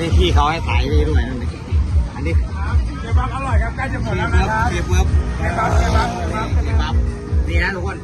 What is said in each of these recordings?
นี่พี่เขาให้ไปด้วยนั่นเองอันนี้เคบับอร่อยครับใกล้จะหมดแล้วนะครับเคบับนี่นะทุกคน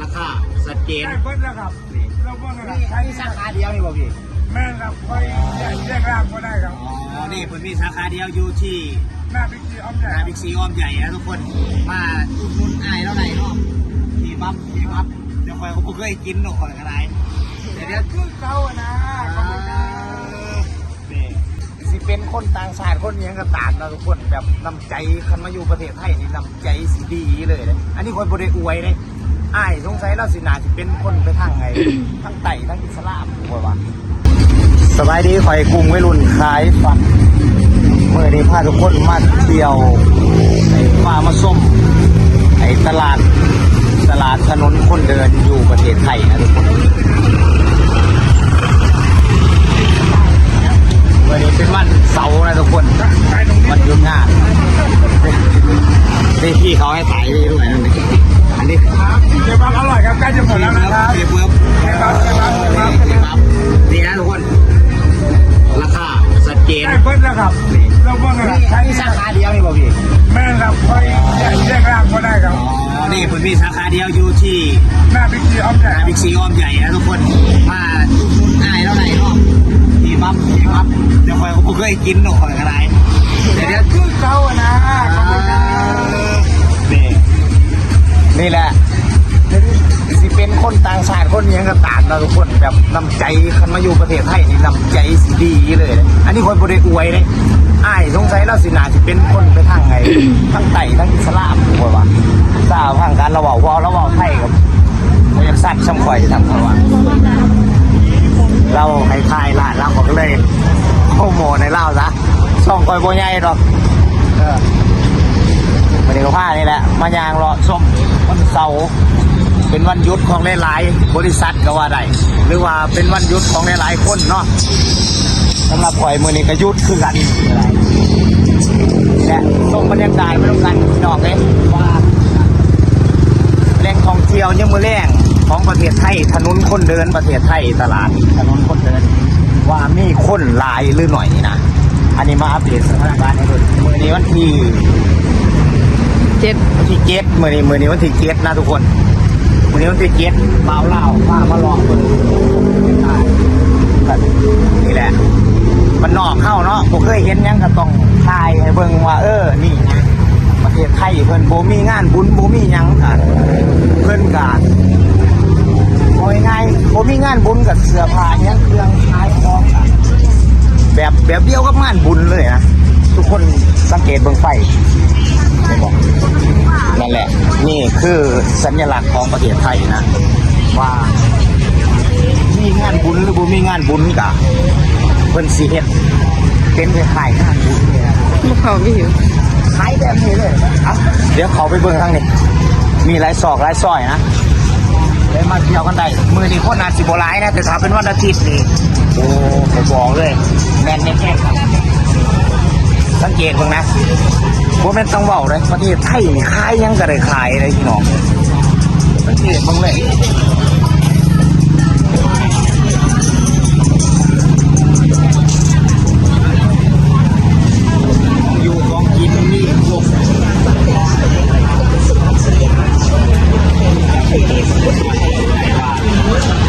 ราคาชัดเจนใกล้เบิ้ลแล้วครับเราเบิ้ลแล้วใช้ สาขาเดียวนี่บ่พี่แม่ครับค่อยแยกร่างก็ได้ครับอ๋อนี่ผมมีสาขาเดียวอยู่ที่หน้าบิ๊กซีอ้อมใหญ่หน้าบิ๊กซีอ้อมใหญ่นะทุกคนมาอุดหนุนอ้ายแล้วไหนเนาะเคบับเดี๋ยวคอยเขาเคยกินหรอกคอยอะไรเดี๋ยวคือเขาอะนะสิเป็นคนต่างชาติคนยังกระตานนะทุกคนแบบน้ำใจคันมาอยู่ประเทศไทยนี่น้ำใจสีดีเลยอันนี้คนบริอวยเลยอ้ายสงสัยเราสินาจะเป็นคนไปทางไง ทั้งไต่ทั้งอิสลามถูกป่ะสบายดีข่อยกรุงวัยรุ่นขายฟันเมื่อนี้พาทุกคนมาเที่ยวไอ้มาส้มไอ้ตลาดถนนคนเดินอยู่ประเทศไทยนะทุกคนวันนี้เป็นวันเสาร์นะทุกคนวันหยุดงานนี่พี่เขาให้ไปด้วยนั่นเองอันนี้เคบับอร่อยครับใกล้จะหมดแล้วนะครับเคบับนี่นะทุกคนราคาชัดเจนใกล้เบิ้ลแล้วครับเราเบิ้ลแล้วใช้สาขาเดียวนี่บ่พี่แม่ครับค่อยแยกร่างก็ได้ครับนี่ผมมีสาขาเดียวอยู่ที่หน้าบิ๊กซีอ้อมใหญ่นะทุกคนมาอุดหนุนอ้ายแล้วไหนเนาะเคบับเดี๋ยวคอยเขาเคยกินหรอกคอยอะไรเดี๋ยวคือเขาอะนะนี่แหละสิเป็นคนต่างชาติคนยังกระตานนะทุกคนแบบน้ำใจคันมาอยู่ประเทศไทยนี่น้ำใจสีดีเลยอันนี้คนบริอวยเลยอ้ายสงสัยเราสินาจะเป็นคนไปทางไง ทั้งไต่ทั้งอิสลามถูกป่ะทราบทางการเราบอกไทยกับเราอยากสัตว์ช่ำข่อยทำเขาว่าเราให้ทายร้านเราก็เลยโอ้โหในเล่าซะส่องคอยโบใหญ่หรอกมาเดี๋ยวผ้านี่แหละมายางรอส้มวันเสาร์เป็นวันหยุดของหลายๆบริษัทก็ว่าได้หรือว่าเป็นวันหยุดของหลายๆคนเนาะสำหรับข่อยมือนี้ก็หยุดคือกันและส่งบรรยากาศไม่ต้องกันนอกเลยว่าแหล่งท่องเที่ยวยังมือแรงของประเทศไทยถนนคนเดินประเทศไทยตลาดถนนคนเดินว่ามีคนหลายหรือหน่อยนะอันนี้มาอัปเดตสถานการณ์ให้ดูมือนี้วันที่7มือนี้วันที่7นะทุกคนมือนี้วันที่7เปล่าเล่ามาลองดูนี่แหละมันนอกเข้าเนาะผมเคยเห็นยังก็ต้องทายให้เบิ่งว่านี่ประเทศไทยเพิ่นบ่มีงานบุญบ่มีหยังกันเพิ่นก็บ่ง่ายบ่มีงานบุญกับเสื้อผ้าหยังเครื่องขายของกันแบบเดียวกับงานบุญเลยนะทุกคนสังเกตเบิ่งไฟนั่นแหละนี่คือสัญลักษณ์ของประเทศไทยนะว่ามีงานบุญหรือบ่มีงานบุญกะเพิ่นสิเฮ็ดเป็นคล้ายๆงานบุญเนี่ยลูกเขาไม่อยู่ขายแบบนี้เลยเดี๋ยวเขาไปเบิ่งทางนี้มีหลายซอกหลายซอยนะเลยมาเที่ยวกันได้มือนี้คนอาจสิบ่หลายนะแต่ถ้าเป็นวันอาทิตย์นี่โอ้ผมบอกเลยแน่นแน่ๆครับสังเกตเบิ่งนะบ่แม่นต้องเว้าเลยประเทศไทยนี่ขายยังก็ได้ขายเลยพี่น้องสังเกตเบิ่งเลยอยู่ของกินนี่พวก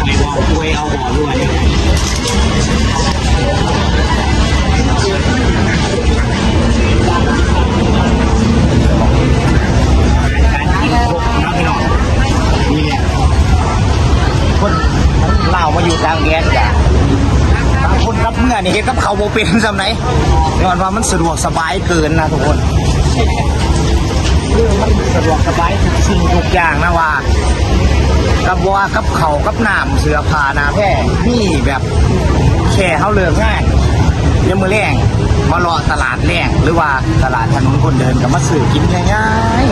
ไม่บอกคุยเอาบ่อด้วยคนเล่ามาอยู่กลางแดนกันบางคนรับเมื่อนี่เห็นกับเขาโมเป็นสำไหนย้อนว่ามันสะดวกสบายเกินนะทุกคนมันสะดวกสบายทุกสิ่งทุกอย่างนะว่ากับว่ากับเขากับน้ำเสือผ้านาแพร่นี่แบบแค่เขาเลือกง่ายยังมือแรงมาเลาะตลาดแรงหรือว่าตลาดถนนคนเดินกับมาสื่อกินง่าย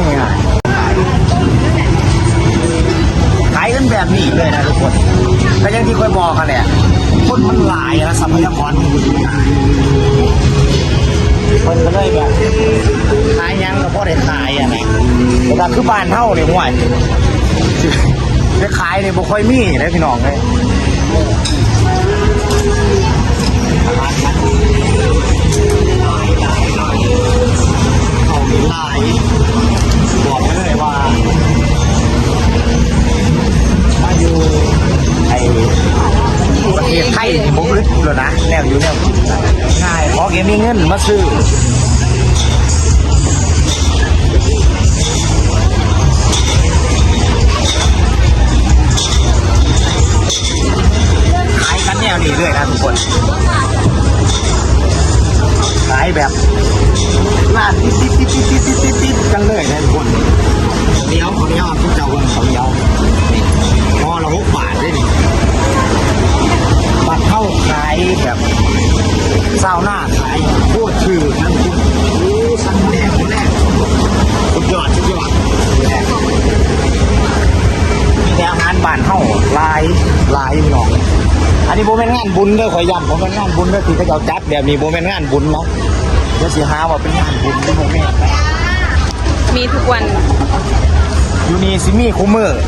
ขายกันแบบนี้เลยนะทุกคนแต่อย่างที่เคยบอกกันแหละคนมันหลายนะทรัพยากรคนก็เลยแบบขายยังก็พอได้ขายอ่ะนะแต่คือบ้านเท่าเนี่ยห่วยจะขายเนี่ยบ่ค่อยมีเลยพี่น้องเลยอาหาร แนวอยู่แนวง่ายขอแกมีเงินมาซื้อขายกันแนวนี้เลยนะทุกคนขายแบบลาดติดกันเลยนะทุกคนเดี๋ยวเขาเดี๋ยวทุกเจ้าคนเขาเดี๋ยวพอละ6 บาทได้ดิบัตรเข้าขายแบบเศร้าหน้าขายโคตรชื่อนั่นคุณโอ้สั่งแรกสุดยอดมีแต่อาหารบ้านเฮาหลายหนองอันนี้โบแม่นงานบุญเด้อขอยย้ำผมเป็นงานบุญเด้อที่เขาเจ้าจัดแบบนี้โบแม่นงานบุญเนาะเดี๋ยวสิหาว่าเป็นงานบุญที่โบแม่น มีทุกวัน อยู่นี่สิมีคูเมอร์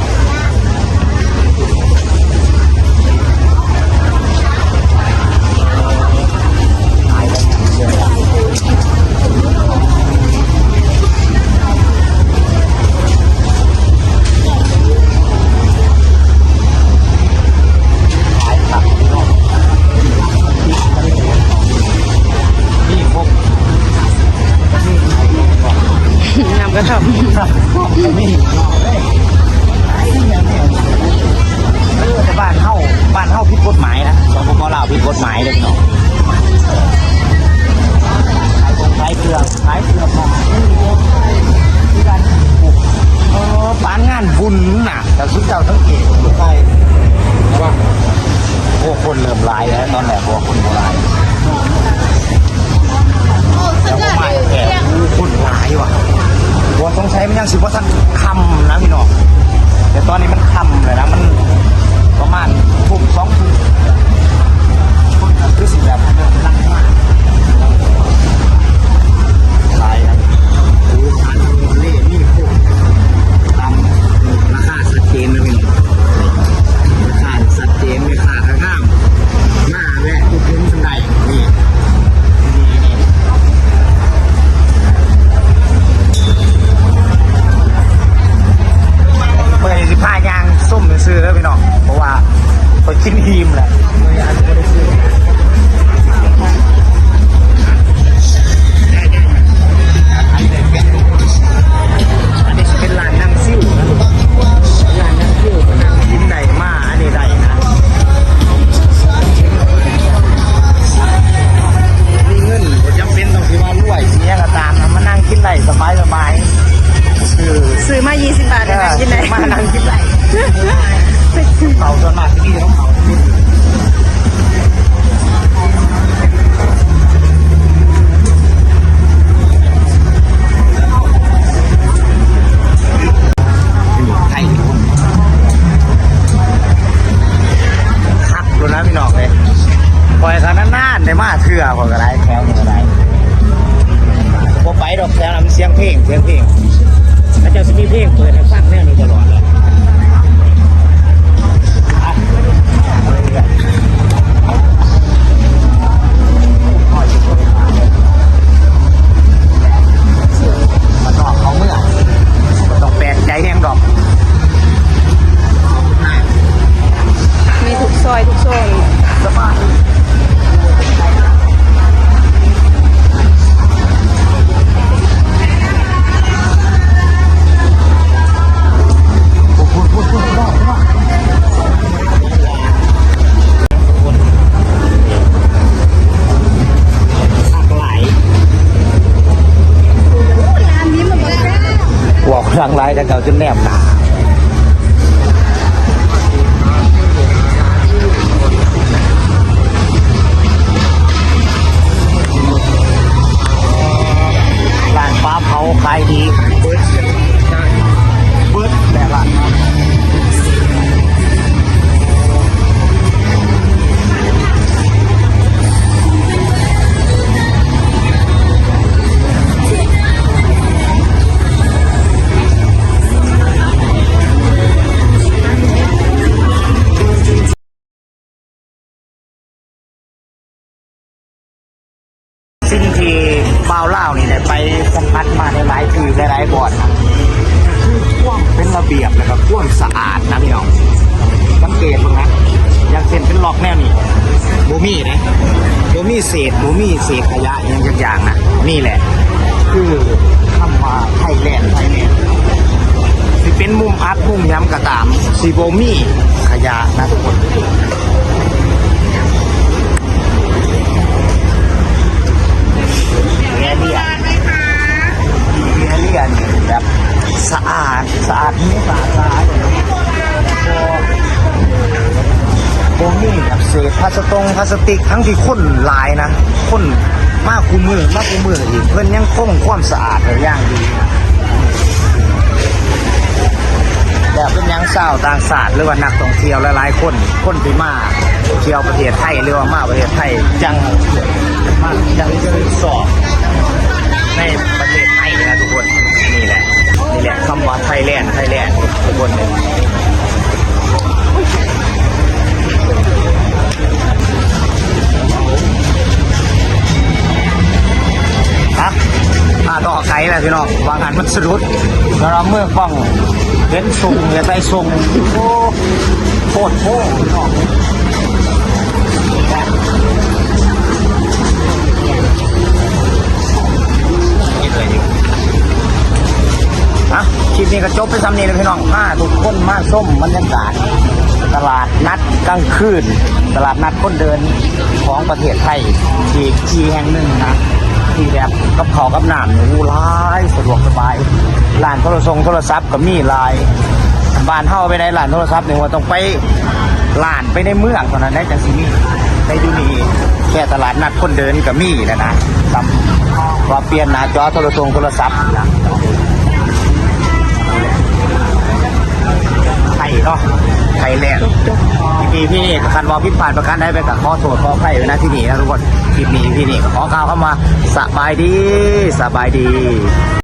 นำกระถบ แต่บ้านเฮาผิดกฎหมายนะสปปลาวผิดกฎหมายเลยเนาะขายเกลือมาปานงานบุญน่ะแต่สุดเจ้าทั้งเกศอยู่ใกล้ว่าโอ้คนเริ่มลายแล้วตอนแรกว่าคนโบราณแล้วก็มาแอบคนหลายว่ะว่าต้องใช้มันยังสิว่าท่านคำนะพี่น้องแต่ตอนนี้มันคำเลยนะมันประมาณทุ่ม2 ทุ่มคนรู้สึกแบบรักมากลายนะดูทานทางเล่นี่พวกตามราคาชัดเจนนะพี่น้องราคาชัดเจนไม่ขาดห้ามหน้าแวะทุกคนสันใดนี่เปิด15 ยางส้มซื้อแล้วพี่น้องเพราะว่าไปกินทีมแหละอันนี้เป็นร้านนั่งซิ่วนะร้านนั่งซิ่วนั่งกินได้มาอันนี้ได้นะมีเงินก็จำเป็นต้องที่ว่ารวยเสียก็ตามนะมานั่งกินได้สบายซื้อมา20 บาทเลยนะกินไหน มานั่งกินได้เผาส่วนมากที่นี่ต้องเผาไทยคักดูนะพี่น้องเลยปล่อยเขานานๆได้มาเถื่อพอก็ได้แถวนี้ก็ได้พอไปดอกแถวนั้นเสียงเพลงแล้วจะมีเพลงเปิดให้ฟังแน่นี้ตลอดเลยมันนอกเขาเมื่อต้องแปลกใจแห้งดอก มีทุกซอยทุกโซน สบายทางไลน์แต่เก่าจนแนบหนาร้านฟ้าเผาขายดีเบิร์ดแบบว่าสิ่งที่บ่าวเล่านี่ได้ไปสัมผัสมาในหลายคือหลายบ่อนนะคือท่วมเป็นระเบียบนะครับท่วมสะอาดนะพี่น้องสังเกตมั้งนะอย่าง เส้นเป็นล็อกแนวนี้โบมี่นะโบมี่เศษขยะอย่างนะนี่แหละคือคำว่าไทยแลนด์สิเป็นมุมอัดมุมย้ำกระตามสีโบมี่ขยะนะทุกคนแอเรียนี่แบบสะอาดนี่สะอาดโบมี่แบบเศษพลาสติกทั้งที่คนหลายนะคนมากกูมืออีกเพื่อนยังคงความสะอาดอย่างดีแบบเป็นยังเศร้าต่างศาสตร์หรือว่านักท่องเที่ยวหลายๆคนที่มาเที่ยวประเทศไทยหรือว่ามาประเทศไทยจังจะสอบในประเทศไทยนะทุกคนนี่แหละคำว่าไทยแลนด์ทุกคนเลยต่อไกลแหละพี่น้องวางหันมันสะดุดแล้วเราเมื่อป้องเห็นทรงอย่าใส่ทรงโอ้โคตรพี่น้องนี่เลยดิคลิปนี้ก็จบไปซ้ำนี้เลยพี่น้องทุกคนมาส้มบรรยากาศตลาดนัดกลางคืนตลาดนัดคนเดินของประเทศไทยที่แห่งหนึ่งนะที่แบบกับเขากับน้ำหนูร้ายสะดวกสบายร้านโทรศัพท์ก็มีลายบ้านเฮาไปในร้านโทรศัพท์หนึ่งว่าต้องไปร้านไปในเมืองเท่านั้นได้จังสิมีในดูนี่แค่ตลาดนัดคนเดินก็มีนะซ้ำว่าเปลี่ยนหน้าจอโทรศัพท์นะไทยเนาะไทยแลนด์พี่นี่กับคันว่าพิพาทประกันได้ไปกับขอโทษขออภัยไว้นะที่นี่นะทุกคนคลิปนี้พี่นี่ก็ขอกล่าวเข้ามาสบายดี